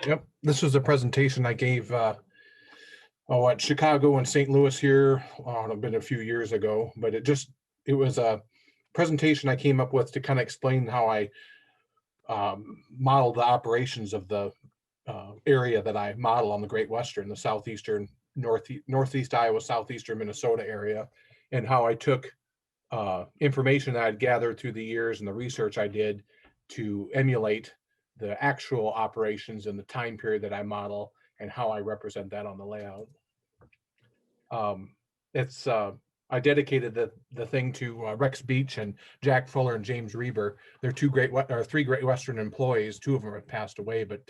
Yep, this was a presentation I gave at Chicago and St. Louis here. It's been a few years ago, but it was a presentation I came up with to kind of explain how I model the operations of the area that I model on the Great Western, the southeastern, northeast Iowa, southeastern Minnesota area, and how I took information that I'd gathered through the years and the research I did to emulate the actual operations in the time period that I model and how I represent that on the layout. It's I dedicated the thing to Rex Beach and Jack Fuller and James Reber. They're three Great Western employees. Two of them have passed away, but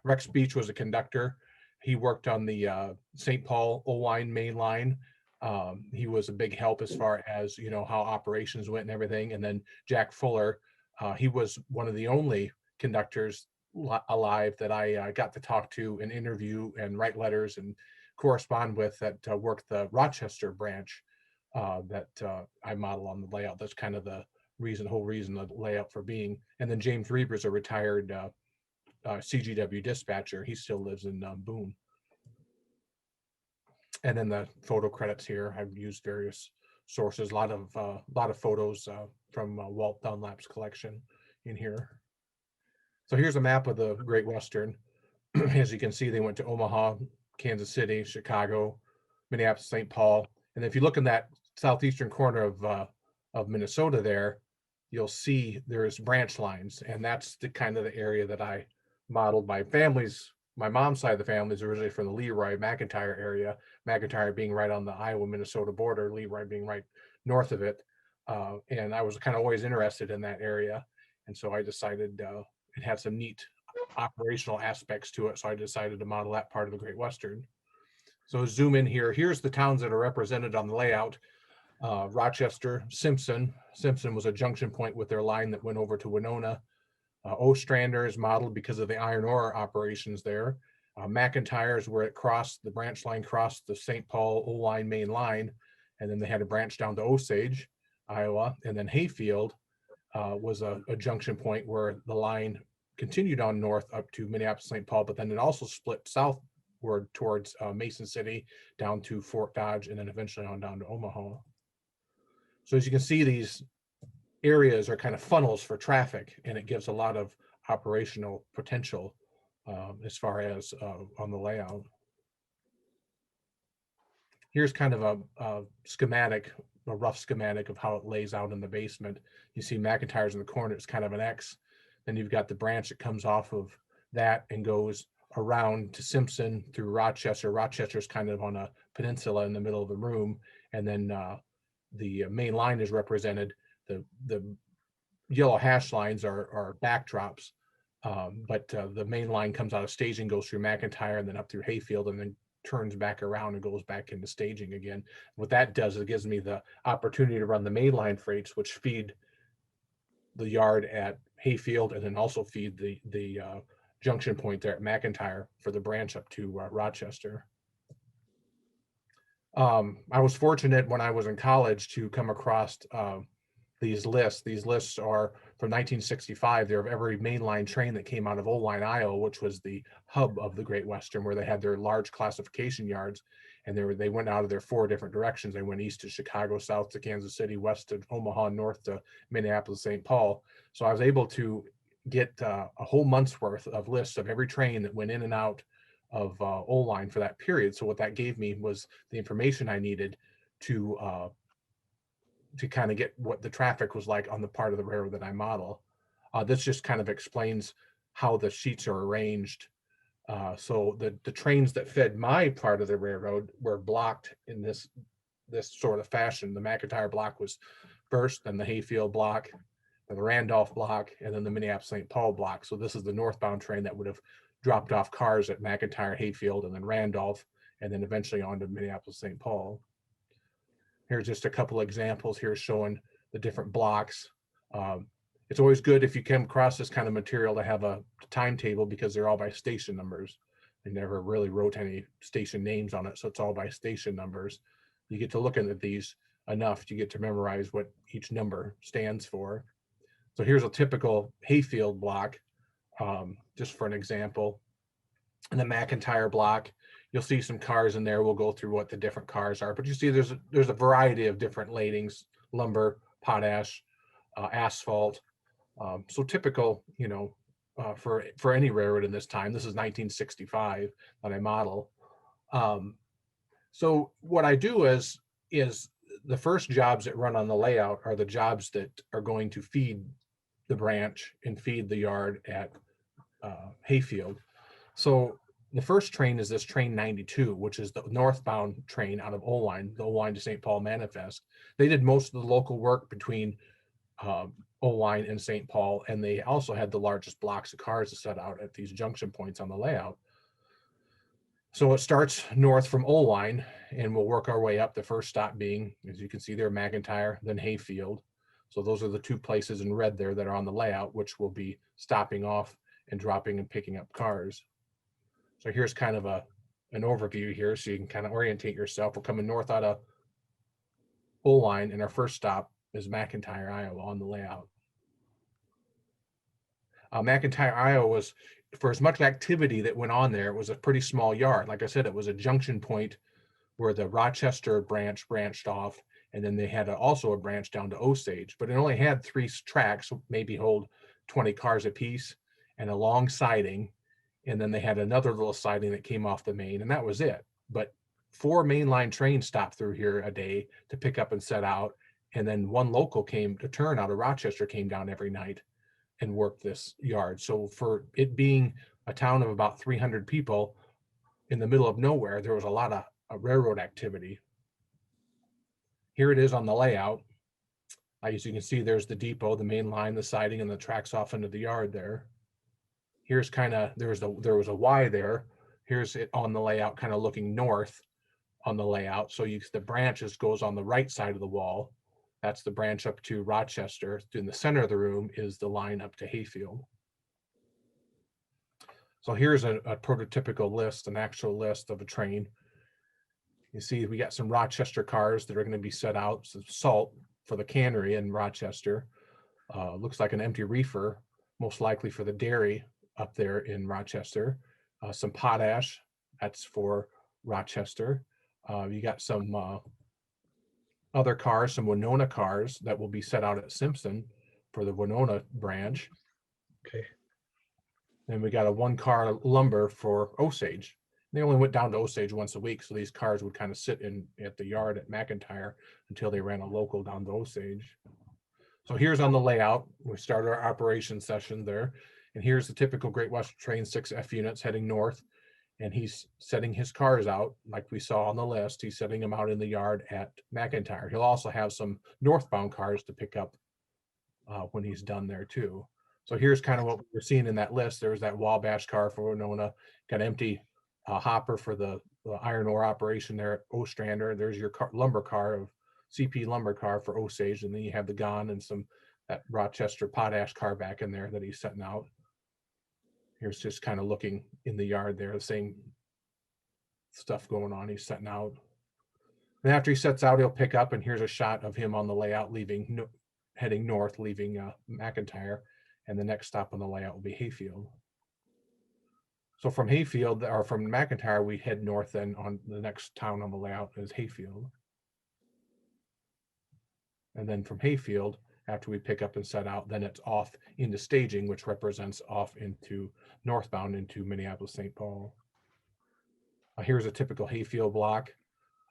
Rex Beach was a conductor. He worked on the St. Paul Oline main line. He was a big help as far as how operations went and everything. And then Jack Fuller, he was one of the only conductors alive that I got to talk to and interview and write letters and correspond with that worked the Rochester branch that I model on the layout. That's kind of the whole reason of the layout for being. And then James Reber's a retired CGW dispatcher. He still lives in Boone. And then the photo credits here, I've used various sources, a lot of photos from Walt Dunlap's collection in here. So here's a map of the Great Western. As you can see, they went to Omaha, Kansas City, Chicago, Minneapolis, St. Paul. And if you look in that southeastern corner of Minnesota there, you'll see there's branch lines. And that's the kind of the area that I modeled. My mom's side of the family is originally from the Leroy McIntyre area, McIntyre being right on the Iowa-Minnesota border, Leroy being right north of it. And I was kind of always interested in that area. And so I decided it had some neat operational aspects to it. So I decided to model that part of the Great Western. So zoom in here. Here's the towns that are represented on the layout. Rochester, Simpson. Simpson was a junction point with their line that went over to Winona. Ostrander is modeled because of the iron ore operations there. McIntyre is where it crossed, the branch line crossed the St. Paul O-line main line, and then they had a branch down to Osage, Iowa. And then Hayfield was a junction point where the line continued on north up to Minneapolis, St. Paul, but then it also split southward towards Mason City down to Fort Dodge, and then eventually on down to Omaha. So as you can see, these areas are kind of funnels for traffic, and it gives a lot of operational potential as far as on the layout. Here's kind of a schematic, a rough schematic of how it lays out in the basement. You see McIntyre's in the corner, it's kind of an X. Then you've got the branch that comes off of that and goes around to Simpson through Rochester. Rochester's kind of on a peninsula in the middle of the room. And then the main line is represented. The yellow hash lines are backdrops, but the main line comes out of staging, goes through McIntyre and then up through Hayfield, and then turns back around and goes back into staging again. What that does is it gives me the opportunity to run the mainline freights, which feed the yard at Hayfield and then also feed the junction point there at McIntyre for the branch up to Rochester. I was fortunate when I was in college to come across these lists. These lists are from 1965. They're of every mainline train that came out of Oline, Iowa, which was the hub of the Great Western, where they had their large classification yards. And they went out of their 4 different directions. They went east to Chicago, south to Kansas City, west to Omaha, north to Minneapolis, St. Paul. So I was able to get a whole month's worth of lists of every train that went in and out of O-line for that period. So what that gave me was the information I needed to kind of get what the traffic was like on the part of the railroad that I model. This just kind of explains how the sheets are arranged. So the trains that fed my part of the railroad were blocked in this sort of fashion. The McIntyre block was first, then the Hayfield block, then the Randolph block, and then the Minneapolis-St. Paul block. So this is the northbound train that would have dropped off cars at McIntyre, Hayfield, and then Randolph, and then eventually on to Minneapolis-St. Paul. Here's just a couple examples here showing the different blocks. It's always good if you come across this kind of material to have a timetable because they're all by station numbers. They never really wrote any station names on it, so it's all by station numbers. You get to looking at these enough, you get to memorize what each number stands for. So here's a typical Hayfield block, just for an example. In the McIntyre block, you'll see some cars in there. We'll go through what the different cars are, but you see there's a variety of different ladings: lumber, potash, asphalt. So typical, for any railroad in this time. This is 1965 that I model. So what I do is the first jobs that run on the layout are the jobs that are going to feed the branch and feed the yard at Hayfield. So the first train is this train 92, which is the northbound train out of O-line, the O-line to St. Paul manifest. They did most of the local work between O-line and St. Paul, and they also had the largest blocks of cars to set out at these junction points on the layout. So it starts north from O-line, and we'll work our way up, the first stop being, as you can see there, McIntyre, then Hayfield. So those are the two places in red there that are on the layout, which will be stopping off and dropping and picking up cars. So here's kind of an overview here, so you can kind of orientate yourself. We're coming north out of O-line, and our first stop is McIntyre, Iowa on the layout. McIntyre, Iowa was, for as much activity that went on there, it was a pretty small yard. Like I said, it was a junction point where the Rochester branch branched off, and then they had also a branch down to Osage, but it only had 3 tracks, maybe hold 20 cars apiece, and a long siding. And then they had another little siding that came off the main, and that was it. But 4 mainline trains stopped through here a day to pick up and set out. And then 1 local came to turn out of Rochester, came down every night and worked this yard. So for it being a town of about 300 people in the middle of nowhere, there was a lot of railroad activity. Here it is on the layout. As you can see, there's the depot, the main line, the siding, and the tracks off into the yard there. Here's kind of, there was a Y there. Here's it on the layout, kind of looking north on the layout. So the branches goes on the right side of the wall. That's the branch up to Rochester. In the center of the room is the line up to Hayfield. So here's a prototypical list, an actual list of a train. You see, we got some Rochester cars that are going to be set out, some salt for the cannery in Rochester. Looks like an empty reefer, most likely for the dairy up there in Rochester. Some potash, that's for Rochester. You got some other cars, some Winona cars that will be set out at Simpson for the Winona branch. Okay. And we got a 1-car lumber for Osage. They only went down to Osage once a week, so these cars would kind of sit at the yard at McIntyre until they ran a local down to Osage. So here's on the layout. We started our operation session there. And here's the typical Great Western Train 6F units heading north. And he's setting his cars out like we saw on the list. He's setting them out in the yard at McIntyre. He'll also have some northbound cars to pick up when he's done there too. So here's kind of what we're seeing in that list. There's that Wabash car for Winona, got an empty hopper for the iron ore operation there at Ostrander. There's your lumber car of CP lumber car for Osage, and then you have the Gon and that Rochester potash car back in there that he's setting out. Here's just kind of looking in the yard there, the same stuff going on. He's setting out. And after he sets out, he'll pick up, and here's a shot of him on the layout heading north, leaving McIntyre, and the next stop on the layout will be Hayfield. So from Hayfield, or from McIntyre, we head north, then on the next town on the layout is Hayfield. And then from Hayfield, after we pick up and set out, then it's off into staging, which represents off into northbound into Minneapolis-St. Paul. Here's a typical Hayfield block.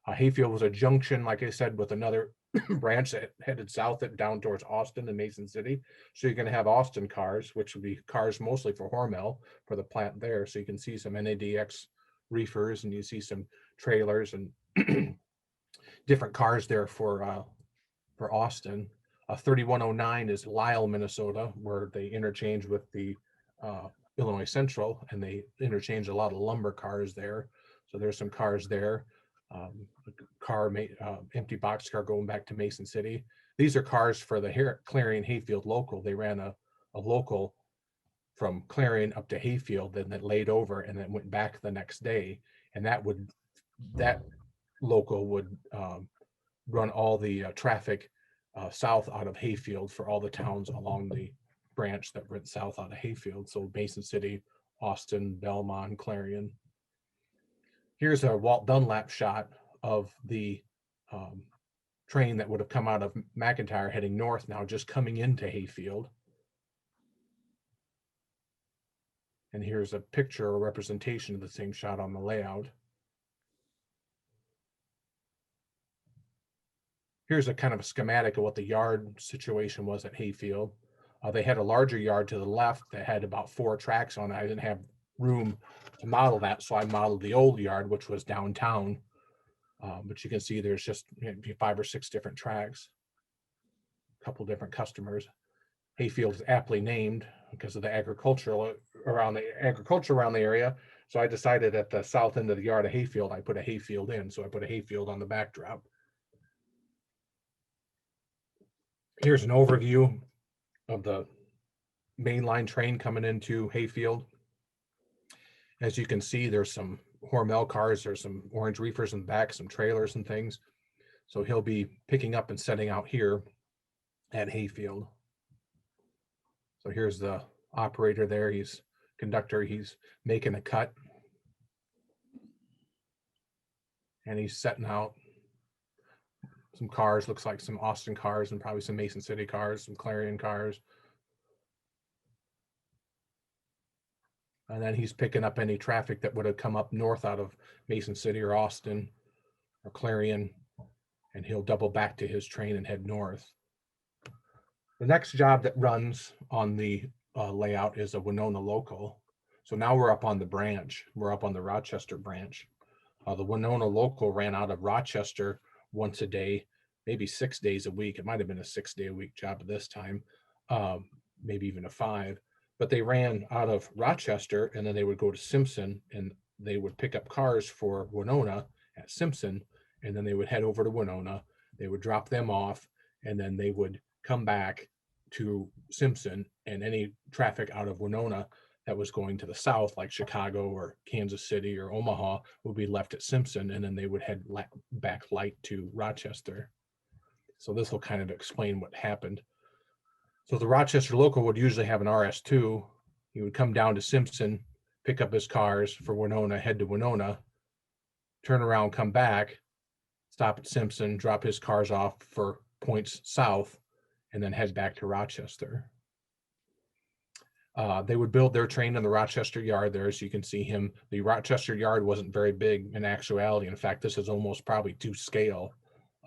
Hayfield was a junction, like I said, with another branch that headed south down towards Austin and Mason City. So you're going to have Austin cars, which would be cars mostly for Hormel, for the plant there. So you can see some NADX reefers, and you see some trailers and different cars there for Austin. 3109 is Lyle, Minnesota, where they interchange with the Illinois Central, and they interchange a lot of lumber cars there. So there's some cars there. Empty box car going back to Mason City. These are cars for the Clarion Hayfield local. They ran a local from Clarion up to Hayfield, then that laid over and then went back the next day. And that local would run all the traffic south out of Hayfield for all the towns along the branch that went south out of Hayfield. So Mason City, Austin, Belmont, Clarion. Here's a Walt Dunlap shot of the train that would have come out of McIntyre heading north, now just coming into Hayfield. And here's a picture or representation of the same shot on the layout. Here's a kind of a schematic of what the yard situation was at Hayfield. They had a larger yard to the left that had about 4 tracks on it. I didn't have room to model that, so I modeled the old yard, which was downtown. But you can see there's just 5 or 6 different tracks, a couple different customers. Hayfield is aptly named because of the agriculture around the area. So I decided at the south end of the yard of Hayfield, I put a Hayfield in. So I put a Hayfield on the backdrop. Here's an overview of the mainline train coming into Hayfield. As you can see, there's some Hormel cars, there's some orange reefers in the back, some trailers and things. So he'll be picking up and setting out here at Hayfield. So here's the operator there, he's conductor, he's making a cut. And he's setting out some cars, looks like some Austin cars and probably some Mason City cars, some Clarion cars. And then he's picking up any traffic that would have come up north out of Mason City or Austin or Clarion, and he'll double back to his train and head north. The next job that runs on the layout is a Winona local. So now we're up on the branch. We're up on the Rochester branch. The Winona local ran out of Rochester once a day, maybe 6 days a week. It might have been a 6-day-a-week job at this time, maybe even a 5. But they ran out of Rochester, and then they would go to Simpson, and they would pick up cars for Winona at Simpson, and then they would head over to Winona. They would drop them off, and then they would come back to Simpson, and any traffic out of Winona that was going to the south, like Chicago or Kansas City or Omaha, would be left at Simpson, and then they would head back light to Rochester. So this will kind of explain what happened. So the Rochester local would usually have an RS2. He would come down to Simpson, pick up his cars for Winona, head to Winona, turn around, come back, stop at Simpson, drop his cars off for points south, and then head back to Rochester. They would build their train in the Rochester yard there. As you can see him, the Rochester yard wasn't very big in actuality. In fact, this is almost probably to scale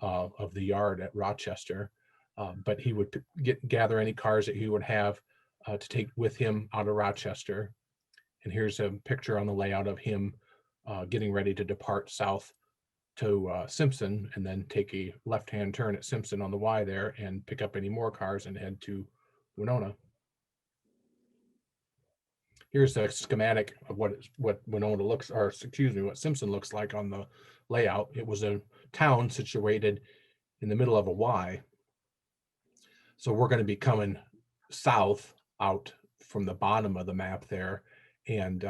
of the yard at Rochester. But he would gather any cars that he would have to take with him out of Rochester. And here's a picture on the layout of him getting ready to depart south to Simpson, and then take a left-hand turn at Simpson on the Y there and pick up any more cars and head to Winona. Here's a schematic of what Winona looks, or excuse me, what Simpson looks like on the layout. It was a town situated in the middle of a Y. So we're going to be coming south out from the bottom of the map there, and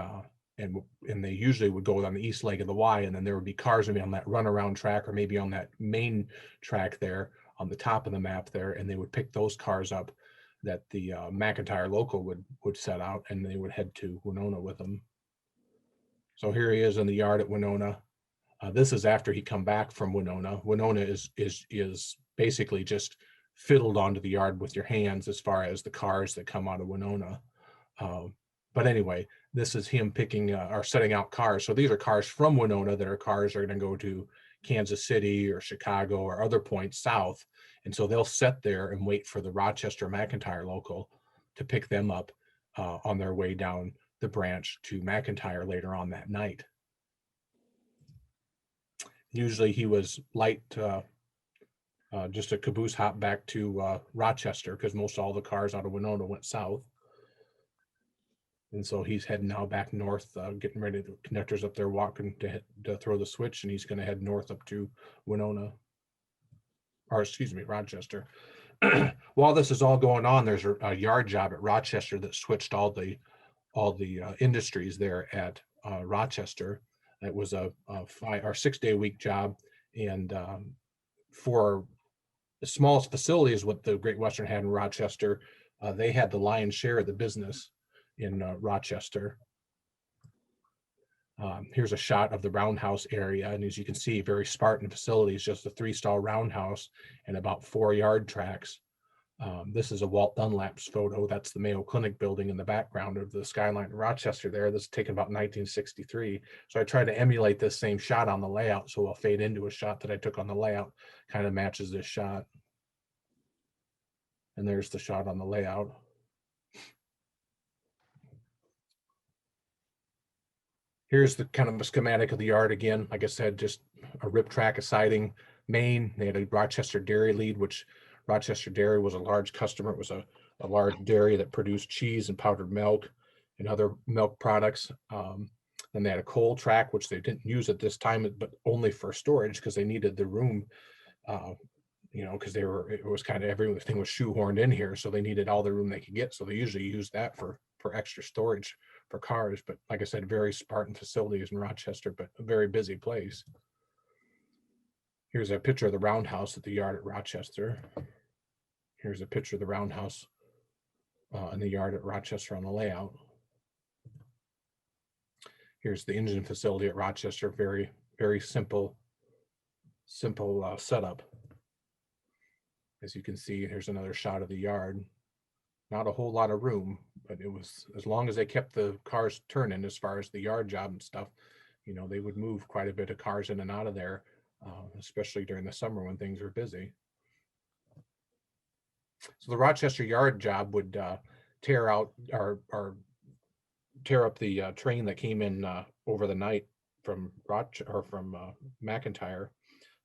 they usually would go on the east leg of the Y, and then there would be cars maybe on that runaround track or maybe on that main track there on the top of the map there, and they would pick those cars up that the McIntyre local would set out, and they would head to Winona with them. So here he is in the yard at Winona. This is after he come back from Winona. Winona is basically just fiddled onto the yard with your hands as far as the cars that come out of Winona. But anyway, this is him picking or setting out cars. So these are cars from Winona that are cars that are going to go to Kansas City or Chicago or other points south. And so they'll sit there and wait for the Rochester McIntyre local to pick them up on their way down the branch to McIntyre later on that night. Usually he was light, just a caboose hop back to Rochester, because most all the cars out of Winona went south. And so he's heading now back north, getting ready. The conductor's up there walking to throw the switch, and he's going to head north up to Winona, or excuse me, Rochester. While this is all going on, there's a yard job at Rochester that switched all the industries there at Rochester. It was a 5 or 6 day a week job, and for the smallest facilities what the Great Western had in Rochester, they had the lion's share of the business in Rochester. Here's a shot of the roundhouse area, and as you can see, very Spartan facilities, just a 3-stall roundhouse and about 4 yard tracks. This is a Walt Dunlap's photo. That's the Mayo Clinic building in the background of the skyline of Rochester there. This is taken about 1963. So I tried to emulate this same shot on the layout, so I'll fade into a shot that I took on the layout, kind of matches this shot. And there's the shot on the layout. Here's the kind of a schematic of the yard again. Like I said, just a rip track, a siding, main. They had a Rochester dairy lead, which Rochester Dairy was a large customer. It was a large dairy that produced cheese and powdered milk and other milk products. Then they had a coal track, which they didn't use at this time, but only for storage because they needed the room, because it was kind of everything was shoehorned in here. So they needed all the room they could get. So they usually use that for extra storage for cars. But like I said, very Spartan facilities in Rochester, but a very busy place. Here's a picture of the roundhouse at the yard at Rochester. Here's a picture of the roundhouse in the yard at Rochester on the layout. Here's the engine facility at Rochester. Very, very simple setup. As you can see, here's another shot of the yard. Not a whole lot of room, but it was, as long as they kept the cars turning as far as the yard job and stuff, they would move quite a bit of cars in and out of there, especially during the summer when things were busy. So the Rochester yard job would tear out or tear up the train that came in over the night from McIntyre.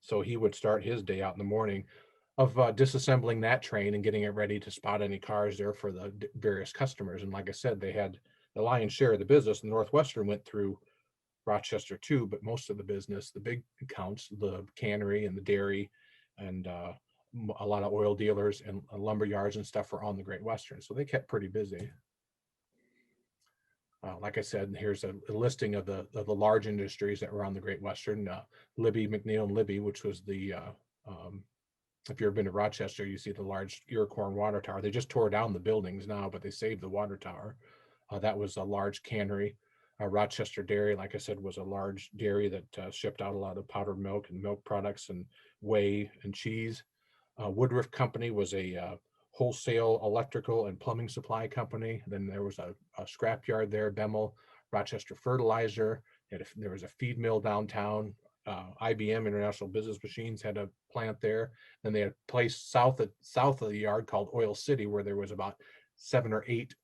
So he would start his day out in the morning of disassembling that train and getting it ready to spot any cars there for the various customers. And like I said, they had the lion's share of the business. The Northwestern went through Rochester too, but most of the business, the big accounts, the cannery and the dairy and a lot of oil dealers and lumber yards and stuff were on the Great Western. So they kept pretty busy. Like I said, here's a listing of the large industries that were on the Great Western. Libby, McNeil and Libby, which was the, if you've ever been to Rochester, you see the large Iroquois water tower. They just tore down the buildings now, but they saved the water tower. That was a large cannery. Rochester Dairy, like I said, was a large dairy that shipped out a lot of powdered milk and milk products and whey and cheese. Woodruff Company was a wholesale electrical and plumbing supply company. Then there was a scrapyard there, Bemmel. Rochester Fertilizer. There was a feed mill downtown. IBM, International Business Machines, had a plant there. Then they had a place south of the yard called Oil City, where there was about 7 or 8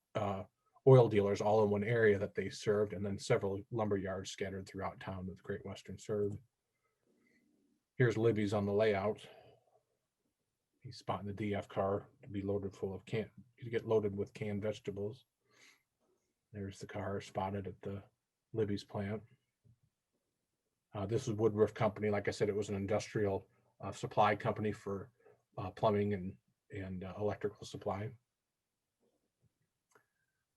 oil dealers all in one area that they served, and then several lumber yards scattered throughout town that the Great Western served. Here's Libby's on the layout. He's spotting the DF car to be loaded full of to get loaded with canned vegetables. There's the car spotted at the Libby's plant. This is Woodruff Company. Like I said, it was an industrial supply company for plumbing and electrical supply.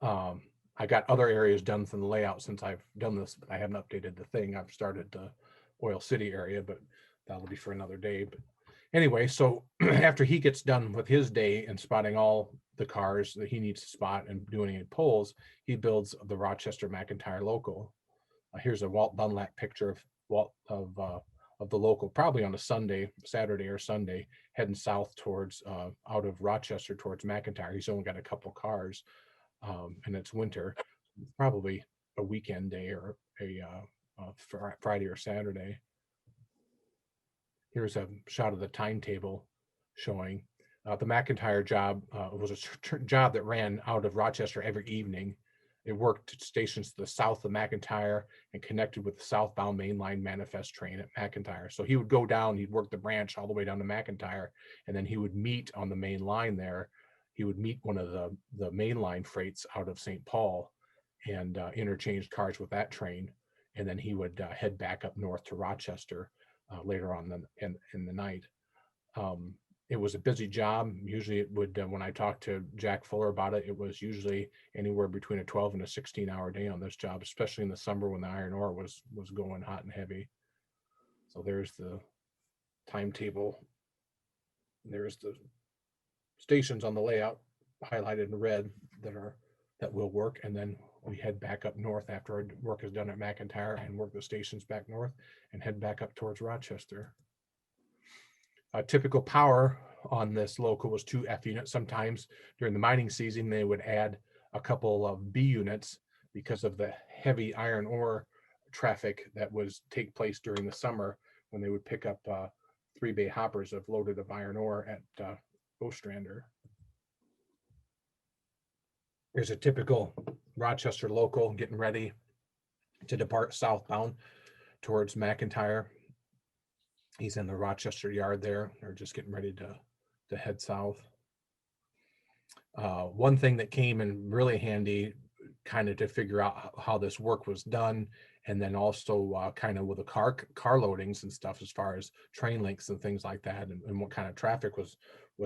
I got other areas done from the layout since I've done this, but I haven't updated the thing. I've started the Oil City area, but that'll be for another day. But anyway, so after he gets done with his day and spotting all the cars that he needs to spot and doing any polls, he builds the Rochester McIntyre local. Here's a Walt Dunlap picture of the local, probably on a Saturday or Sunday, heading south towards out of Rochester towards McIntyre. He's only got a couple cars, and it's winter, probably a weekend day or a Friday or Saturday. Here's a shot of the timetable showing the McIntyre job was a job that ran out of Rochester every evening. It worked at stations to the south of McIntyre and connected with the southbound mainline manifest train at McIntyre. So he would go down, he'd work the branch all the way down to McIntyre, and then he would meet on the main line there. He would meet one of the mainline freights out of St. Paul and interchange cars with that train. And then he would head back up north to Rochester later on in the night. It was a busy job. Usually it would, when I talked to Jack Fuller about it, it was usually anywhere between a 12 and a 16-hour day on this job, especially in the summer when the iron ore was going hot and heavy. So there's the timetable. There's the stations on the layout highlighted in red that will work. And then we head back up north after our work is done at McIntyre and work the stations back north and head back up towards Rochester. Typical power on this local was 2 F units. Sometimes during the mining season, they would add a couple of B units because of the heavy iron ore traffic that was take place during the summer when they would pick up 3-bay hoppers of loaded of iron ore at Ostrander. Here's a typical Rochester local getting ready to depart southbound towards McIntyre. He's in the Rochester yard there. They're just getting ready to head south. One thing that came in really handy kind of to figure out how this work was done, and then also kind of with the car loadings and stuff as far as train lengths and things like that, and what kind of traffic was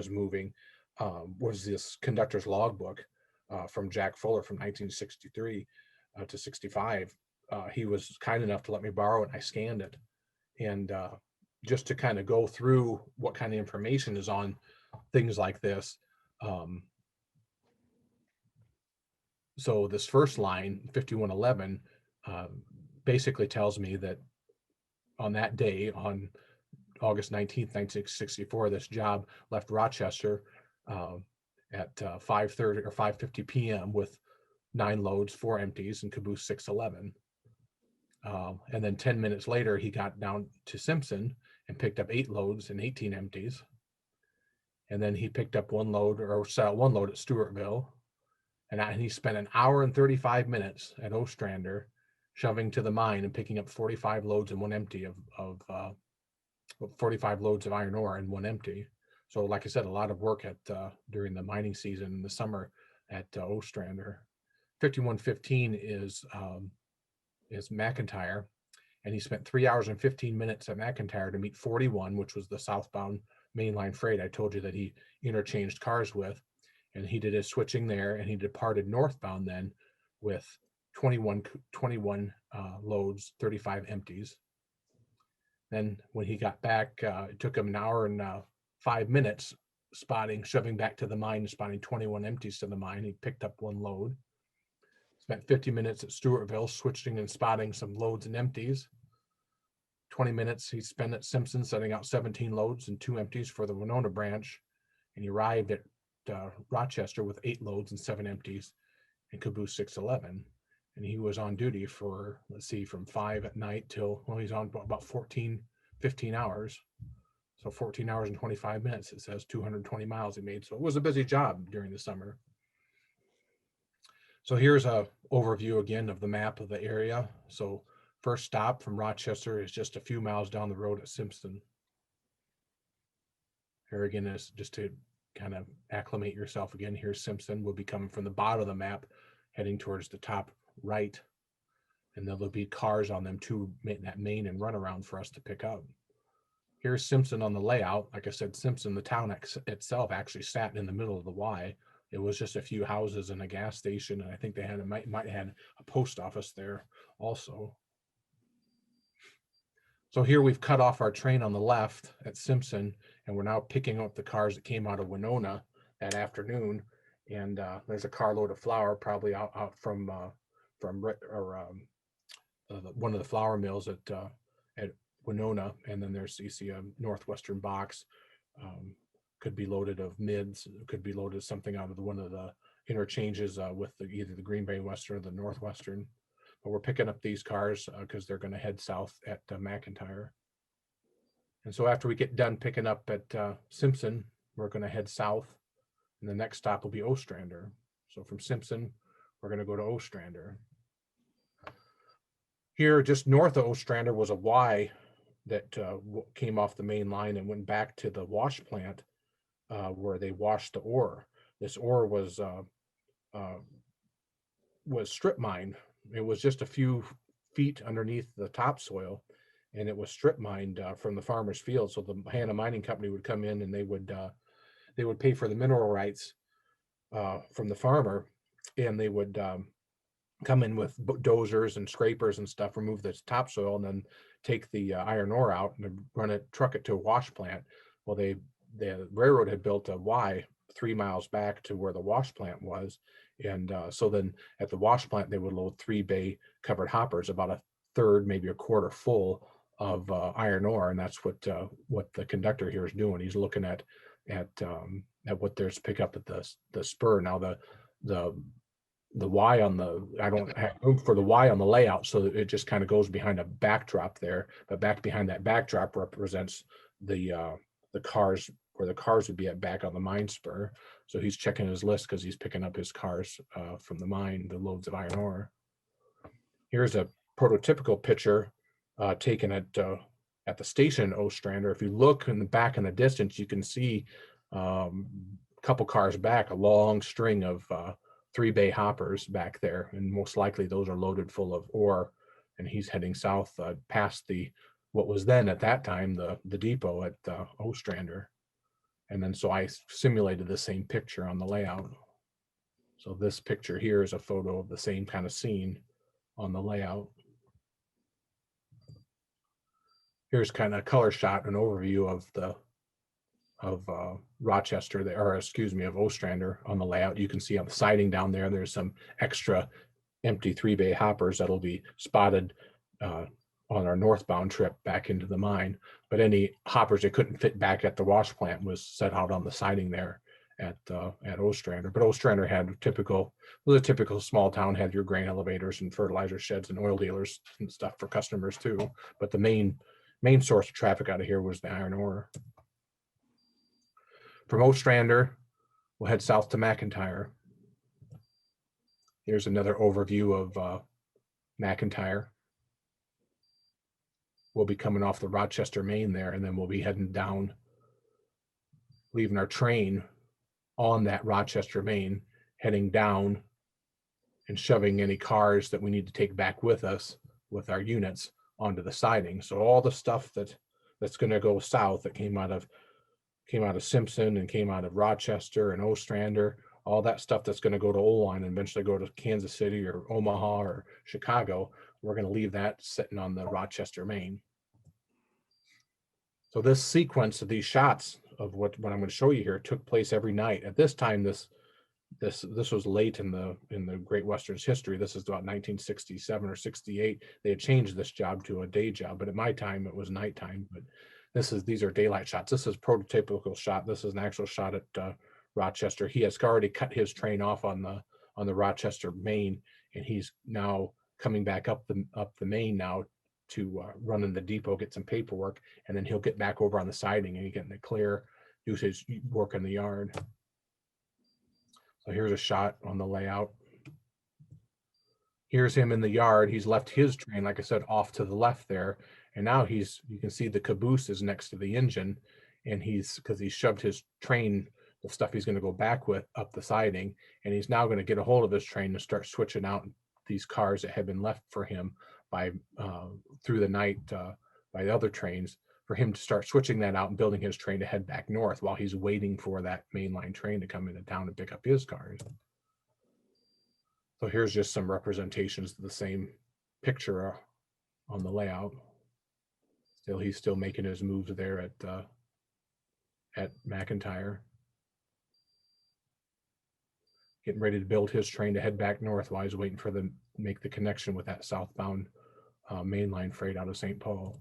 moving, was this conductor's logbook from Jack Fuller from 1963 to 65. He was kind enough to let me borrow it, and I scanned it. And just to kind of go through what kind of information is on things like this. So this first line, 5111, basically tells me that on that day, on August 19th, 1964, this job left Rochester at 5:30 or 5:50 p.m. with 9 loads, 4 empties, and caboose 611. And then 10 minutes later, he got down to Simpson and picked up 8 loads and 18 empties. And then he picked up 1 load, or set out 1 load at Stewartville. And he spent an hour and 35 minutes at Ostrander shoving to the mine and picking up 45 loads and 1 empty of 45 loads of iron ore and 1 empty. So like I said, a lot of work at during the mining season in the summer at Ostrander. 5115 is McIntyre, and he spent 3 hours and 15 minutes at McIntyre to meet 41, which was the southbound mainline freight I told you that he interchanged cars with. And he did his switching there, and he departed northbound then with 21 loads, 35 empties. Then when he got back, it took him an hour and 5 minutes shoving back to the mine and spotting 21 empties to the mine. He picked up 1 load. Spent 50 minutes at Stewartville switching and spotting some loads and empties. 20 minutes he spent at Simpson setting out 17 loads and 2 empties for the Winona branch. And he arrived at Rochester with 8 loads and 7 empties and caboose 611. And he was on duty for, let's see, from 5 at night till, well, he's on about 15 hours. So 14 hours and 25 minutes, it says 220 miles he made. So it was a busy job during the summer. So here's a overview again of the map of the area. So first stop from Rochester is just a few miles down the road at Simpson. Here again is just to kind of acclimate yourself again. Here's Simpson. We'll be coming from the bottom of the map, heading towards the top right. And there'll be cars on them too, that main and runaround for us to pick up. Here's Simpson on the layout. Like I said, Simpson, the town itself actually sat in the middle of the Y. It was just a few houses and a gas station, and I think they might have had a post office there also. So here we've cut off our train on the left at Simpson, and we're now picking up the cars that came out of Winona that afternoon. And there's a carload of flour probably out from one of the flour mills at Winona, and then there's, you see, a Northwestern box. Could be loaded of mids, could be loaded something out of one of the interchanges with either the Green Bay Western or the Northwestern. But we're picking up these cars because they're going to head south at McIntyre. And so after we get done picking up at Simpson, we're going to head south, and the next stop will be Ostrander. So from Simpson, we're going to go to Ostrander. Here, just north of Ostrander, was a Y that came off the main line and went back to the wash plant where they washed the ore. This ore was strip mined. It was just a few feet underneath the topsoil, and it was strip mined from the farmer's field. So the Hannah Mining Company would come in and they would pay for the mineral rights from the farmer, and they would come in with dozers and scrapers and stuff, remove the topsoil, and then take the iron ore out and truck it to a wash plant. Well, the railroad had built a Y 3 miles back to where the wash plant was, And so then at the wash plant, they would load 3 bay covered hoppers, about a third, maybe a quarter full of iron ore. And that's what the conductor here is doing. He's looking at what there's pick up at the spur. Now the Y on the, I don't have room for the Y on the layout, so it just kind of goes behind a backdrop there. But back behind that backdrop represents the cars, where the cars would be at back on the mine spur. So he's checking his list because he's picking up his cars from the mine, the loads of iron ore. Here's a prototypical picture taken at the station Ostrander. If you look in the back in the distance, you can see a couple cars back, a long string of 3 bay hoppers back there, and most likely those are loaded full of ore. And he's heading south past what was then at that time the depot at Ostrander. And then so I simulated the same picture on the layout. So this picture here is a photo of the same kind of scene on the layout. Here's kind of a color shot, an overview of Rochester there, or excuse me, of Ostrander on the layout. You can see on the siding down there, there's some extra empty 3 bay hoppers that'll be spotted on our northbound trip back into the mine. But any hoppers that couldn't fit back at the wash plant was set out on the siding there at Ostrander. But Ostrander had was a typical small town, had your grain elevators and fertilizer sheds and oil dealers and stuff for customers too. But the main source of traffic out of here was the iron ore. From Ostrander, we'll head south to McIntyre. Here's another overview of McIntyre. We'll be coming off the Rochester main there, and then we'll be heading down, leaving our train on that Rochester main, heading down and shoving any cars that we need to take back with us with our units onto the siding. So all the stuff that's going to go south that came out of Simpson and came out of Rochester and Ostrander, all that stuff that's going to go to Oline and eventually go to Kansas City or Omaha or Chicago, we're going to leave that sitting on the Rochester main. So this sequence of these shots of what I'm going to show you here took place every night. At this time, this was late in the Great Western's history. This is about 1967 or 68. They had changed this job to a day job, but at my time it was nighttime. But these are daylight shots. This is a prototypical shot. This is an actual shot at Rochester. He has already cut his train off on the Rochester main, and he's now coming back up the main now to run in the depot, get some paperwork, and then he'll get back over on the siding and get in the clear, do his work in the yard. So here's a shot on the layout. Here's him in the yard. He's left his train, like I said, off to the left there. And now you can see the caboose is next to the engine, and because he shoved his train, the stuff he's going to go back with, up the siding, and he's now going to get a hold of his train to start switching out these cars that had been left for him by through the night by the other trains, for him to start switching that out and building his train to head back north while he's waiting for that mainline train to come into town and pick up his cars. So here's just some representations of the same picture on the layout. He's still making his moves there at McIntyre, getting ready to build his train to head back north while he's waiting for them to make the connection with that southbound mainline freight out of St. Paul.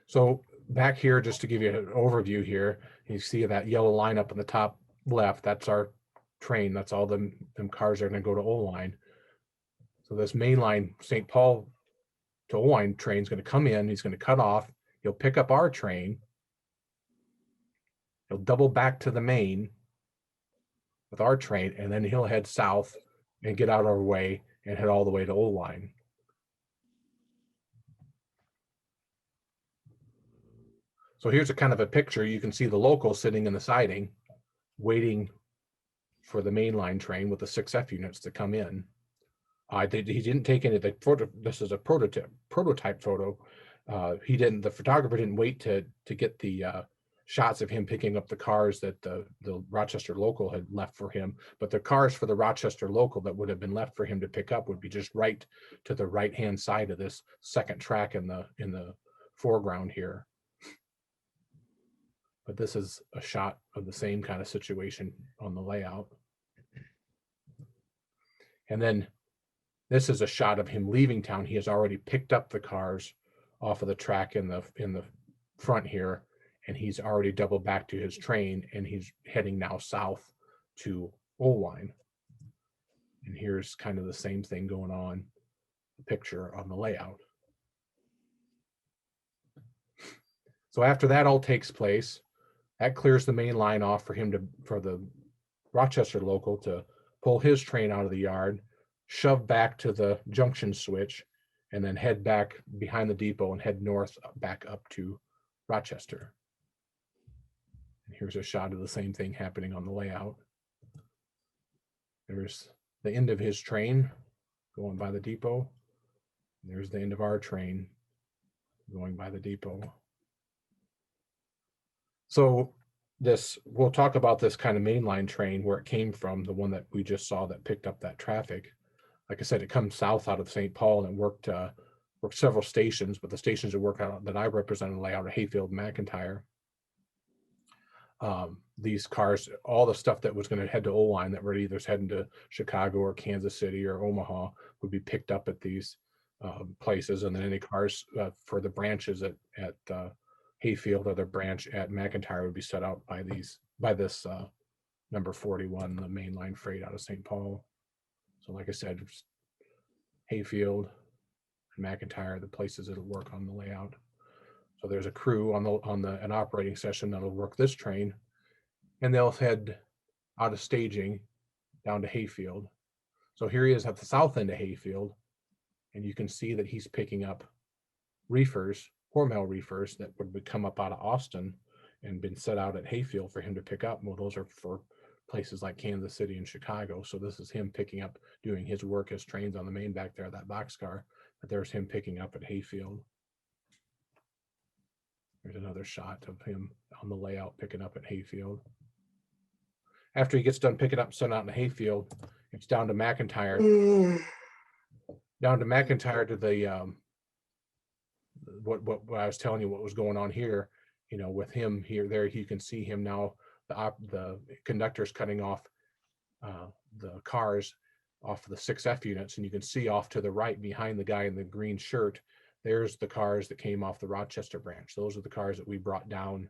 So back here, just to give you an overview here, you see that yellow line up in the top left. That's our train. That's all them cars are going to go to Oline. So this mainline St. Paul to Oline train is going to come in. He's going to cut off. He'll pick up our train. He'll double back to the main with our train, and then he'll head south and get out our way and head all the way to Oline. So here's a kind of a picture. You can see the local sitting in the siding, waiting for the mainline train with the 6F units to come in. He didn't take any of the photo. This is a prototype photo. The photographer didn't wait to get the shots of him picking up the cars that the Rochester local had left for him. But the cars for the Rochester local that would have been left for him to pick up would be just right to the right-hand side of this second track in the foreground here. But this is a shot of the same kind of situation on the layout. And then this is a shot of him leaving town. He has already picked up the cars off of the track in the front here, and he's already doubled back to his train, and he's heading now south to Oline. And here's kind of the same thing going on, the picture on the layout. So after that all takes place, that clears the main line off for him for the Rochester local to pull his train out of the yard, shove back to the junction switch, and then head back behind the depot and head north back up to Rochester. And here's a shot of the same thing happening on the layout. There's the end of his train going by the depot. There's the end of our train going by the depot. So we'll talk about this kind of mainline train, where it came from, the one that we just saw that picked up that traffic. Like I said, it comes south out of St. Paul and worked several stations, but the stations that I represented lay out of Hayfield and McIntyre. These cars, all the stuff that was going to head to Oline that were either heading to Chicago or Kansas City or Omaha would be picked up at these places, and then any cars for the branches at Hayfield or the branch at McIntyre would be set out by this number 41, the mainline freight out of St. Paul. So like I said, Hayfield and McIntyre, the places that'll work on the layout. So there's a crew on an operating session that'll work this train, and they'll head out of staging down to Hayfield. So here he is at the south end of Hayfield, and you can see that he's picking up reefers, Hormel reefers that would come up out of Austin and been set out at Hayfield for him to pick up. Well, those are for places like Kansas City and Chicago. So this is him picking up, doing his work, his trains on the main back there, that boxcar. But there's him picking up at Hayfield. There's another shot of him on the layout picking up at Hayfield. After he gets done picking up, sent out in Hayfield, it's down to McIntyre. Down to McIntyre to the what I was telling you, what was going on here, with him here, there, you can see him now, the conductor's cutting off the cars off of the 6F units, and you can see off to the right behind the guy in the green shirt, there's the cars that came off the Rochester branch. Those are the cars that we brought down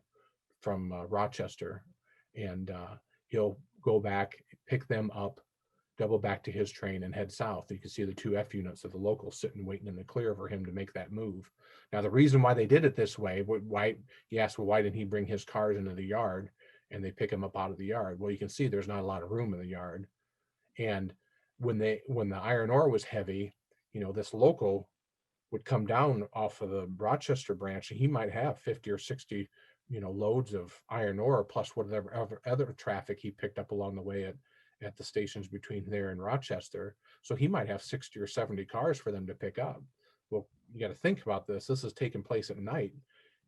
from Rochester, and he'll go back, pick them up, double back to his train, and head south. You can see the 2F units of the locals sitting waiting in the clear for him to make that move. Now, the reason why they did it this way, why didn't he bring his cars into the yard and they pick him up out of the yard? Well, you can see there's not a lot of room in the yard, and when the iron ore was heavy, this local would come down off of the Rochester branch, and he might have 50 or 60 loads of iron ore plus whatever other traffic he picked up along the way at the stations between there and Rochester. So he might have 60 or 70 cars for them to pick up. Well, you got to think about this. This is taking place at night.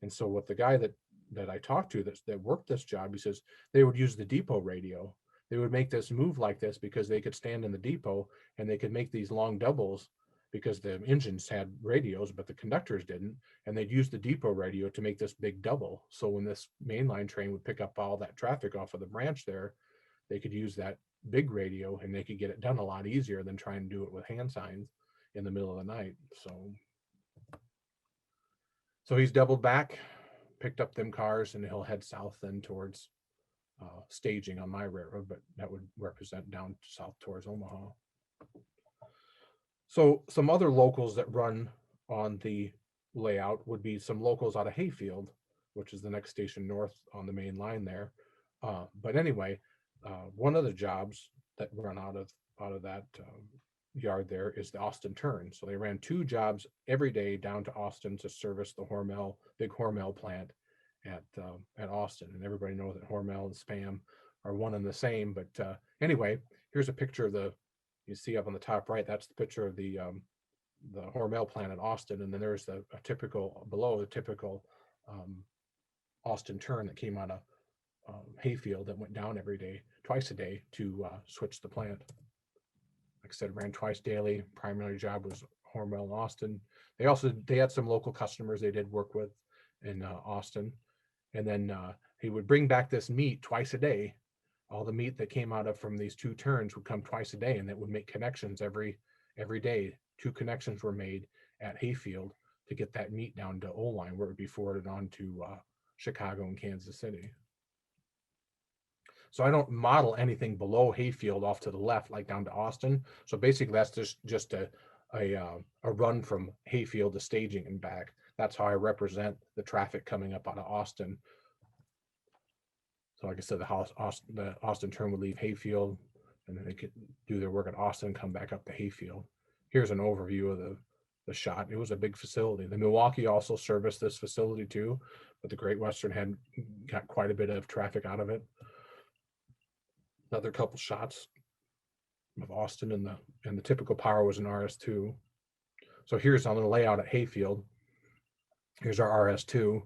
And so what the guy that I talked to that worked this job, he says they would use the depot radio. They would make this move like this because they could stand in the depot and they could make these long doubles because the engines had radios, but the conductors didn't. And they'd use the depot radio to make this big double. So when this mainline train would pick up all that traffic off of the branch there, they could use that big radio and they could get it done a lot easier than trying to do it with hand signs in the middle of the night. So he's doubled back, picked up them cars, and he'll head south then towards staging on my railroad, but that would represent down south towards Omaha. So some other locals that run on the layout would be some locals out of Hayfield, which is the next station north on the main line there. But anyway, one of the jobs that run out of that yard there is the Austin turn. So they ran 2 jobs every day down to Austin to service the big Hormel plant at Austin. And everybody knows that Hormel and Spam are one and the same. But anyway, here's a picture of you see up on the top right, that's the picture of the Hormel plant at Austin. And then there's the typical Austin turn that came out of Hayfield that went down twice a day to switch the plant. Like I said, ran twice daily. Primary job was Hormel and Austin. They had some local customers they did work with in Austin, and then he would bring back this meat twice a day. All the meat that came out of from these two turns would come twice a day, and that would make connections every day. 2 connections were made at Hayfield to get that meat down to O-line, where it would be forwarded on to Chicago and Kansas City. So I don't model anything below Hayfield off to the left, like down to Austin. So basically, that's just a run from Hayfield to staging and back. That's how I represent the traffic coming up out of Austin. So like I said, the Austin turn would leave Hayfield, and then they could do their work at Austin, come back up to Hayfield. Here's an overview of the shot. It was a big facility. The Milwaukee also serviced this facility too, but the Great Western had got quite a bit of traffic out of it. Another couple shots of Austin, and the typical power was an RS2. So here's on the layout at Hayfield. Here's our RS2.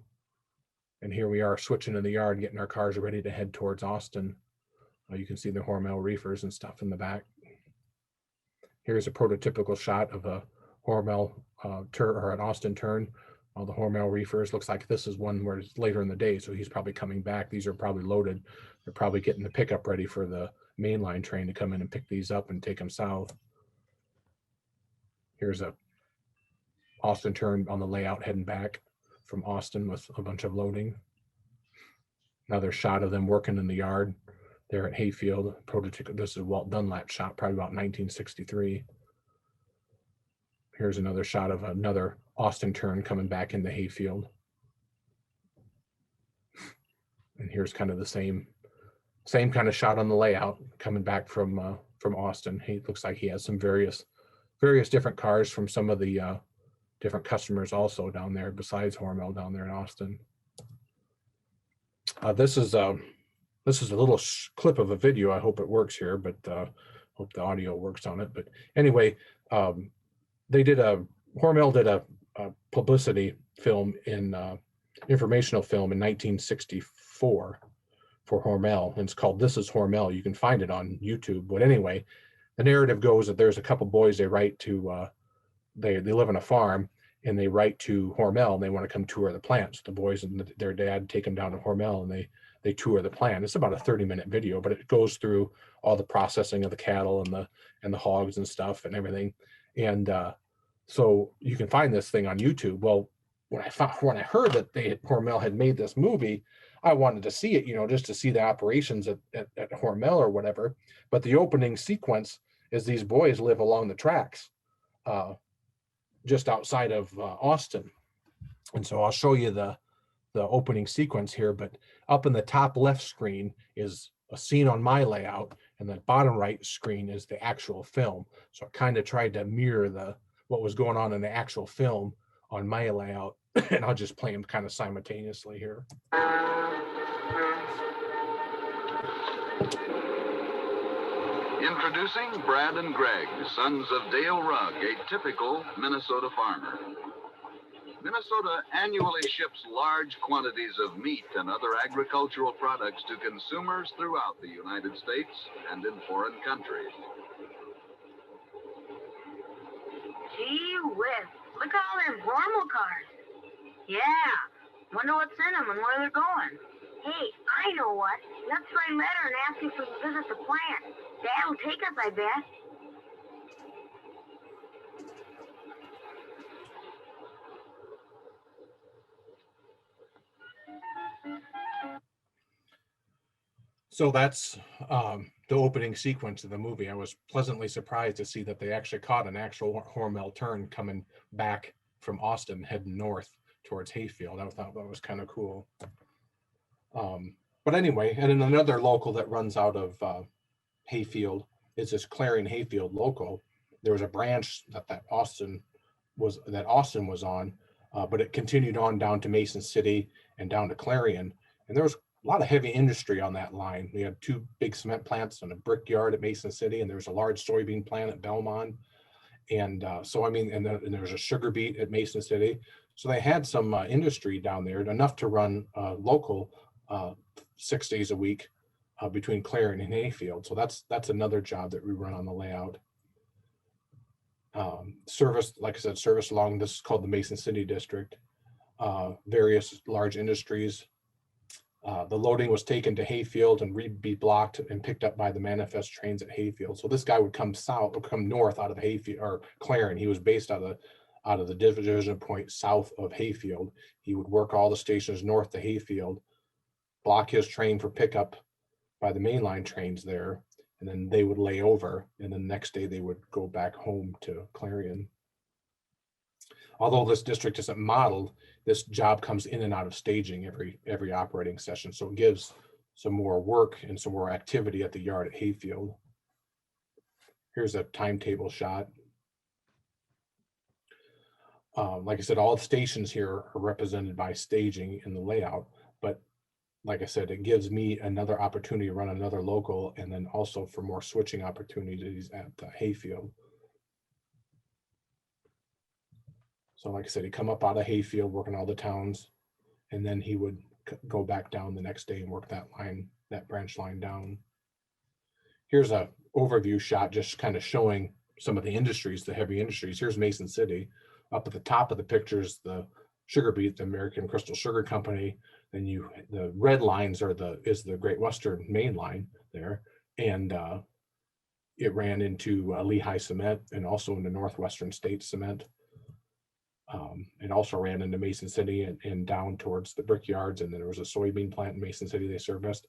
And here we are switching in the yard, getting our cars ready to head towards Austin. You can see the Hormel reefers and stuff in the back. Here's a prototypical shot of a Hormel turn or an Austin turn. All the Hormel reefers. Looks like this is one where it's later in the day, so he's probably coming back. These are probably loaded. They're probably getting the pickup ready for the mainline train to come in and pick these up and take them south. Here's a Austin turn on the layout heading back from Austin with a bunch of loading. Another shot of them working in the yard there at Hayfield. Prototypical. This is Walt Dunlap shot, probably about 1963. Here's another shot of another Austin turn coming back into Hayfield. And here's kind of the same kind of shot on the layout coming back from Austin. He looks like he has some various different cars from some of the different customers also down there besides Hormel down there in Austin. This is a little clip of a video. I hope it works here, but hope the audio works on it. But anyway, Hormel did a publicity film informational film in 1964 for Hormel, and it's called This Is Hormel. You can find it on YouTube. But anyway, the narrative goes that there's a couple boys they write to, they live on a farm, and they write to Hormel, and they want to come tour the plant. So the boys and their dad take them down to Hormel, and they tour the plant. It's about a 30-minute video, but it goes through all the processing of the cattle and the hogs and stuff and everything. And so you can find this thing on YouTube. Well, when I heard that Hormel had made this movie, I wanted to see it, just to see the operations at Hormel or whatever. But the opening sequence is these boys live along the tracks, just outside of Austin. And so I'll show you the opening sequence here. But up in the top left screen is a scene on my layout, and the bottom right screen is the actual film. So I kind of tried to mirror what was going on in the actual film on my layout, and I'll just play them kind of simultaneously here. Introducing Brad and Greg, sons of Dale Rugg, a typical Minnesota farmer. Minnesota annually ships large quantities of meat and other agricultural products to consumers throughout the United States and in foreign countries. Gee whiz, look at all them Hormel cars. Yeah, wonder what's in them and where they're going. Hey, I know what. Let's write a letter and ask if we can visit the plant. Dad'll take us, I bet. So that's the opening sequence of the movie. I was pleasantly surprised to see that they actually caught an actual Hormel turn coming back from Austin, heading north towards Hayfield. I thought that was kind of cool. But anyway, and in another local that runs out of Hayfield is this Clarion Hayfield local. There was a branch that Austin was on, but it continued on down to Mason City and down to Clarion, and there was a lot of heavy industry on that line. We had 2 big cement plants and a brick yard at Mason City, and there was a large soybean plant at Belmont. And so, I mean, and there was a sugar beet at Mason City. So they had some industry down there, enough to run local 6 days a week between Clarion and Hayfield. So that's another job that we run on the layout. Service, like I said, service along this is called the Mason City District. Various large industries. The loading was taken to Hayfield and be blocked and picked up by the manifest trains at Hayfield. So this guy would come south or come north out of Hayfield or Clarion. He was based out of the division point south of Hayfield. He would work all the stations north to Hayfield, block his train for pickup by the mainline trains there, and then they would lay over, and then the next day they would go back home to Clarion. Although this district isn't modeled, this job comes in and out of staging every operating session. So it gives some more work and some more activity at the yard at Hayfield. Here's a timetable shot. Like I said, all the stations here are represented by staging in the layout, but like I said, it gives me another opportunity to run another local, and then also for more switching opportunities at Hayfield. So like I said, he'd come up out of Hayfield, working all the towns, and then he would go back down the next day and work that line, that branch line down. Here's a overview shot, just kind of showing some of the industries, the heavy industries. Here's Mason City. Up at the top of the picture is the sugar beet, the American Crystal Sugar Company. Then the red lines are is the Great Western main line there, and it ran into Lehigh Cement and also into Northwestern States Cement. It also ran into Mason City and down towards the brickyards, and then there was a soybean plant in Mason City they serviced.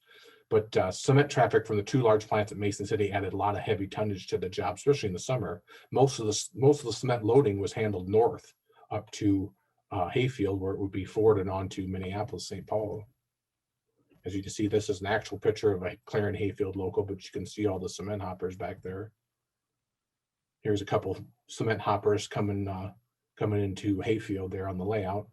But cement traffic from the two large plants at Mason City added a lot of heavy tonnage to the job, especially in the summer. Most of the cement loading was handled north up to Hayfield, where it would be forwarded on to Minneapolis, St. Paul. As you can see, this is an actual picture of a Clarion Hayfield local, but you can see all the cement hoppers back there. Here's a couple cement hoppers coming into Hayfield there on the layout.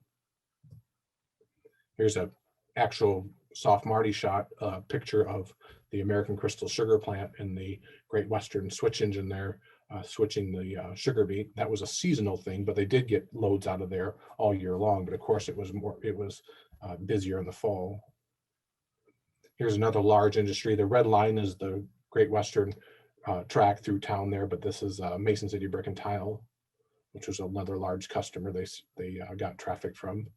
Here's a actual soft Marty shot picture of the American Crystal Sugar Plant and the Great Western switch engine there, switching the sugar beet. That was a seasonal thing, but they did get loads out of there all year long. But of course, it was busier in the fall. Here's another large industry. The red line is the Great Western track through town there, but this is Mason City Brick and Tile, which was another large customer they got traffic from.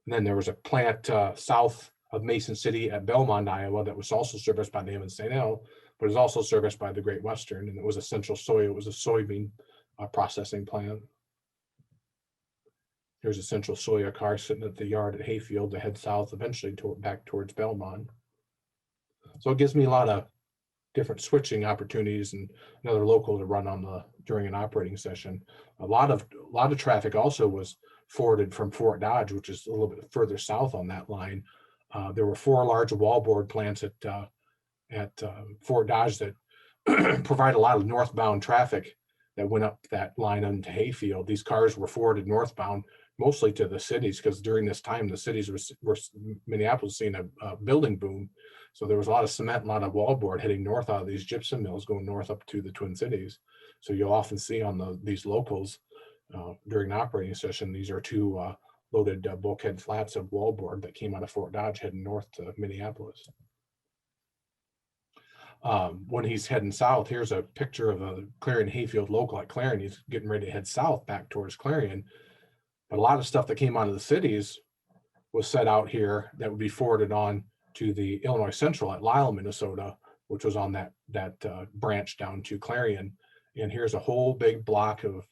And then there was a plant south of Mason City at Belmont, Iowa, that was also serviced by the Evans St. L, but is also serviced by the Great Western, and it was a Central Soy. It was a soybean processing plant. There's a Central Soya car sitting at the yard at Hayfield to head south, eventually back towards Belmont. So it gives me a lot of different switching opportunities and another local to run during an operating session. A lot of traffic also was forwarded from Fort Dodge, which is a little bit further south on that line. There were 4 large wallboard plants at Fort Dodge that provide a lot of northbound traffic that went up that line into Hayfield. These cars were forwarded northbound, mostly to the cities, because during this time the cities were Minneapolis seeing a building boom. So there was a lot of cement, a lot of wallboard heading north out of these gypsum mills, going north up to the Twin Cities. So you'll often see on these locals during an operating session, these are 2 loaded bulkhead flats of wallboard that came out of Fort Dodge heading north to Minneapolis. When he's heading south, here's a picture of a Clarion Hayfield local at Clarion. He's getting ready to head south back towards Clarion. But a lot of stuff that came out of the cities was set out here that would be forwarded on to the Illinois Central at Lisle, Minnesota, which was on that branch down to Clarion. And here's a whole big block of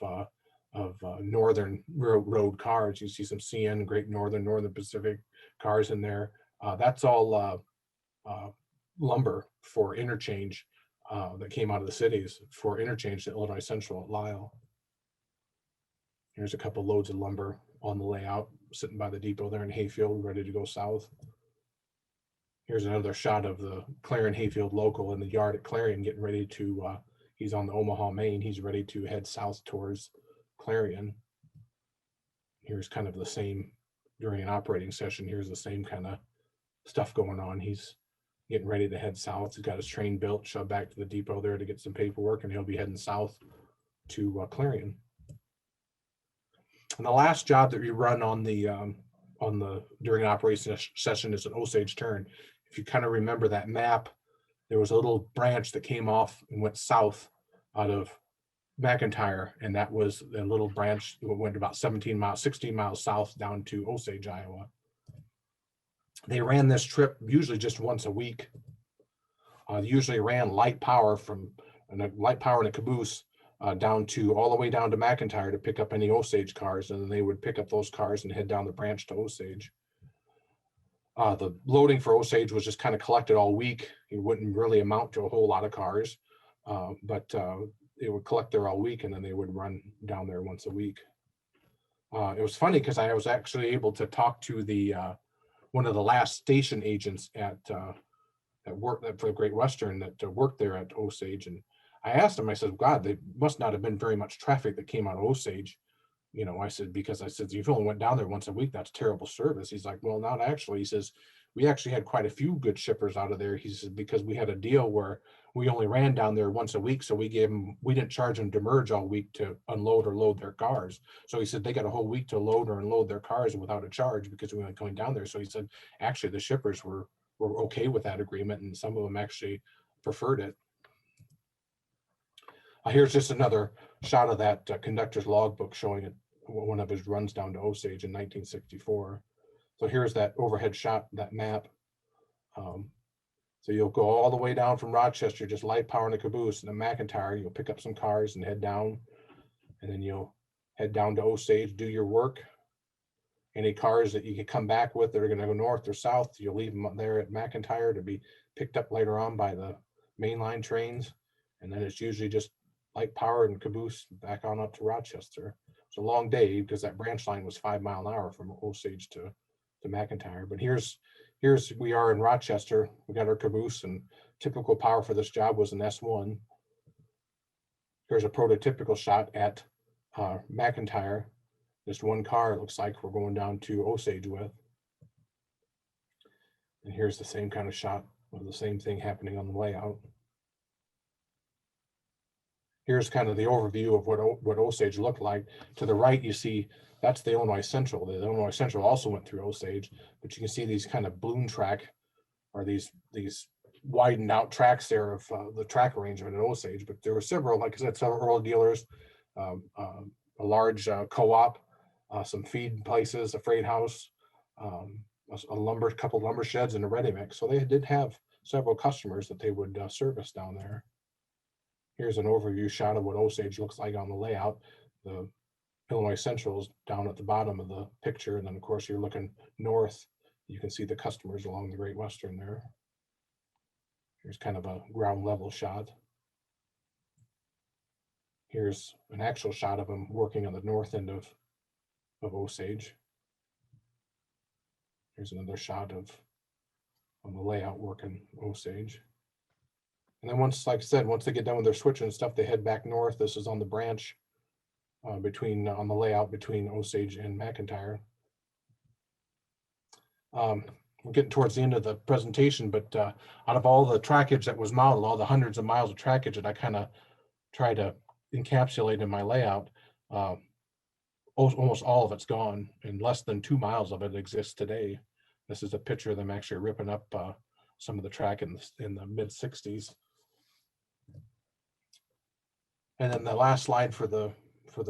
northern road cars. You see some CN, Great Northern Pacific cars in there. That's all lumber for interchange that came out of the cities for interchange to Illinois Central at Lisle. Here's a couple loads of lumber on the layout, sitting by the depot there in Hayfield, ready to go south. Here's another shot of the Clarion Hayfield local in the yard at Clarion, getting ready to, he's on the Omaha, Maine. He's ready to head south towards Clarion. Here's kind of the same during an operating session. Here's the same kind of stuff going on. He's getting ready to head south. He's got his train built, shoved back to the depot there to get some paperwork, and he'll be heading south to Clarion. And the last job that we run on the during an operation session is an Osage turn. If you kind of remember that map, there was a little branch that came off and went south out of McIntyre, and that was a little branch that went about 16 miles south down to Osage, Iowa. They ran this trip usually just once a week. They usually ran light power and a caboose down to all the way down to McIntyre to pick up any Osage cars, and then they would pick up those cars and head down the branch to Osage. The loading for Osage was just kind of collected all week. It wouldn't really amount to a whole lot of cars, but it would collect there all week, and then they would run down there once a week. It was funny because I was actually able to talk to the one of the last station agents at work for the Great Western that worked there at Osage, and I asked him. I said, "God, there must not have been very much traffic that came out of Osage." You know, I said, because I said, "You've only went down there once a week. That's terrible service." He's like, "Well, not actually." He says, "We actually had quite a few good shippers out of there." He says, "Because we had a deal where we only ran down there once a week. So we didn't charge them demurrage all week to unload or load their cars." So he said, they got a whole week to load or unload their cars without a charge because we weren't going down there. So he said, actually, the shippers were okay with that agreement, and some of them actually preferred it. Here's just another shot of that conductor's logbook showing it, one of his runs down to Osage in 1964. So here's that overhead shot, that map. So you'll go all the way down from Rochester, just light power in a caboose, and then McIntyre. You'll pick up some cars and head down, and then you'll head down to Osage, do your work. Any cars that you can come back with that are going to go north or south, you'll leave them up there at McIntyre to be picked up later on by the mainline trains. And then it's usually just light power and caboose back on up to Rochester. It's a long day because that branch line was 5 miles an hour from Osage to McIntyre. But here's we are in Rochester. We got our caboose, and typical power for this job was an S1. Here's a prototypical shot at McIntyre. Just one car, it looks like we're going down to Osage with. And here's the same kind of shot of the same thing happening on the layout. Here's kind of the overview of what Osage looked like. To the right, you see that's the Illinois Central. The Illinois Central also went through Osage, but you can see these kind of balloon track, or these widened out tracks there of the track arrangement at Osage. But there were several, like I said, several Earl dealers, a large co-op, some feed places, a freight house, a couple lumber sheds, and a ready mix. So they did have several customers that they would service down there. Here's an overview shot of what Osage looks like on the layout. The Illinois Central is down at the bottom of the picture, and then of course you're looking north. You can see the customers along the Great Western there. Here's kind of a ground level shot. Here's an actual shot of them working on the north end of Osage. Here's another shot on the layout working Osage. And then once, like I said, once they get done with their switching and stuff, they head back north. This is on the branch on the layout between Osage and McIntyre. We're getting towards the end of the presentation, but out of all the trackage that was modeled, all the hundreds of miles of trackage that I kind of try to encapsulate in my layout, almost all of it's gone, and less than 2 miles of it exists today. This is a picture of them actually ripping up some of the track in the mid 60s. And then the last slide for the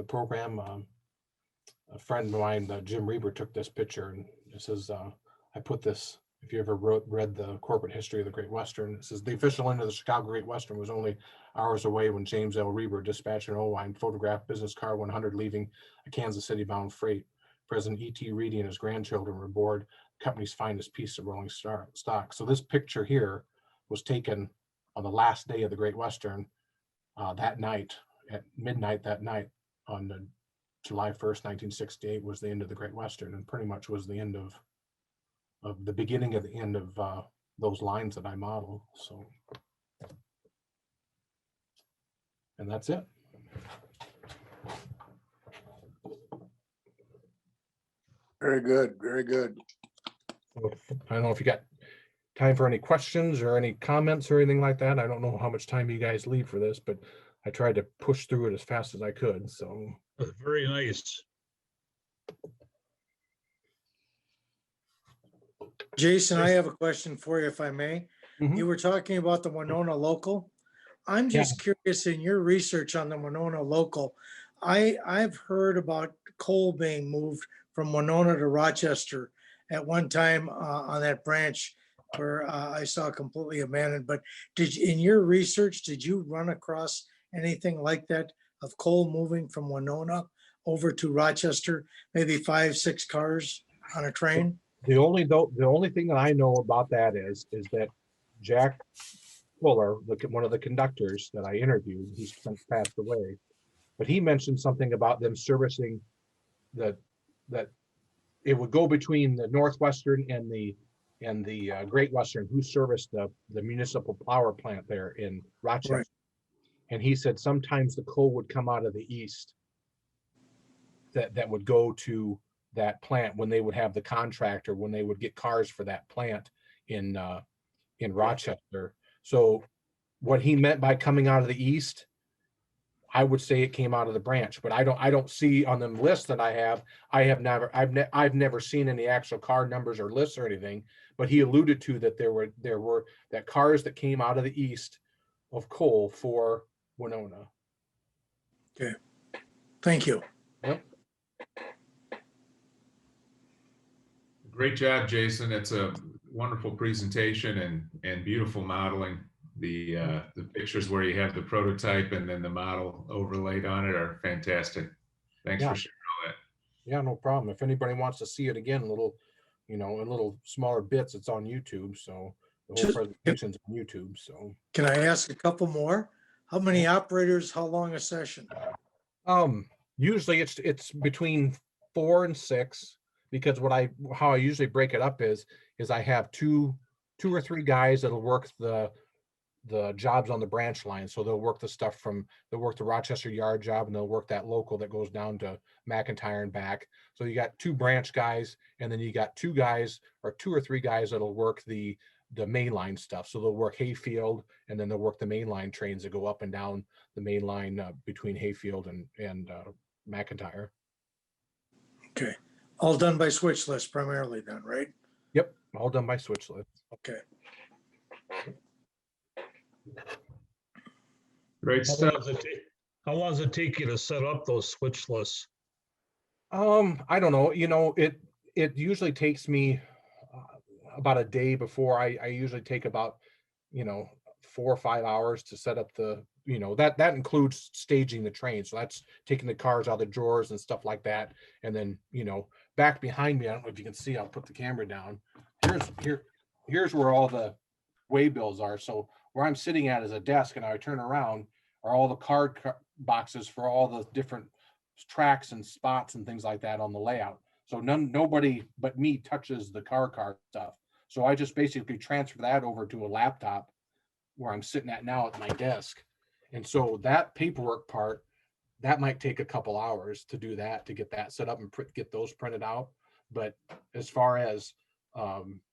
program, a friend of mine, Jim Reber, took this picture, and this is I put this, if you ever read the corporate history of the Great Western, it says the official end of the Chicago Great Western was only hours away when James L. Reber, dispatcher in Owine, photographed business car 100 leaving a Kansas City bound freight. President E.T. Reedy and his grandchildren were aboard the company's finest piece of rolling stock. So this picture here was taken on the last day of the Great Western that night, at midnight that night on July 1st, 1968 was the end of the Great Western, and pretty much was the end of the beginning of the end of those lines that I model. So, and that's it. Very good, very good. I don't know if you got time for any questions or any comments or anything like that. I don't know how much time you guys leave for this, but I tried to push through it as fast as I could. So Very nice. Jason, I have a question for you, if I may. Mhm. You were talking about the Winona local. I'm Yeah. just curious in your research on the Winona local. I've heard about coal being moved from Winona to Rochester at one time on that branch where I saw completely abandoned. But in your research, did you run across anything like that of coal moving from Winona over to Rochester, maybe 5, 6 cars on a train? The only thing that I know about that is that Jack Fuller, one of the conductors that I interviewed, he's since passed away, but he mentioned something about them servicing that it would go between the Northwestern and the Great Western, who serviced the municipal power plant there in Rochester. Right. And he said sometimes the coal would come out of the east that would go to that plant when they would have the contractor, when they would get cars for that plant in Rochester. So what he meant by coming out of the east, I would say it came out of the branch, but I don't see on the list that I've never seen any actual car numbers or lists or anything, but he alluded to that there were that cars that came out of the east of coal for Winona. Okay, thank you. Yep. Great job, Jason. It's a wonderful presentation and beautiful modeling. The pictures where you have the prototype and then the model overlaid on it are fantastic. Thanks for sharing all that. Yeah, no problem. If anybody wants to see it again, in little smaller bits, it's on YouTube. So the whole presentation's on YouTube. So Can I ask a couple more? How many operators, how long a session? usually it's between 4 and 6, because how I usually break it up is I have two or three guys that'll work the jobs on the branch line. So they'll work they'll work the Rochester yard job, and they'll work that local that goes down to McIntyre and back. So you got 2 branch guys, and then you got 2 or 3 guys that'll work the mainline stuff. So they'll work Hayfield, and then they'll work the mainline trains that go up and down the main line between Hayfield and McIntyre. Okay, all done by switch list primarily then, right? Yep, all done by switch list. Okay. Great How stuff. long does it take you to set up those switch lists? I don't know. It usually takes me about a day before. I usually take about 4 or 5 hours to set up that includes staging the train. So that's taking the cars out of the drawers and stuff like that. And then back behind me, I don't know if you can see, I'll put the camera down. Here's where all the way bills are. So where I'm sitting at is a desk, and I turn around are all the card boxes for all the different tracks and spots and things like that on the layout. So nobody but me touches the car stuff. So I just basically transfer that over to a laptop where I'm sitting at now at my desk. And so that paperwork part, that might take a couple hours to do that, to get that set up and get those printed out. But as far as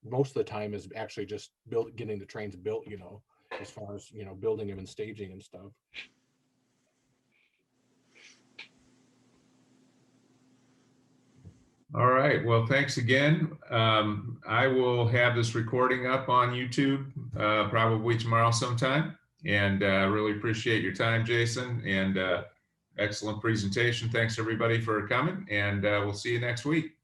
most of the time is actually just getting the trains built, as far as, building them and staging and stuff. All right. Well, thanks again. I will have this recording up on YouTube probably tomorrow sometime. And really appreciate your time, Jason, and excellent presentation. Thanks everybody for coming, and we'll see you next week.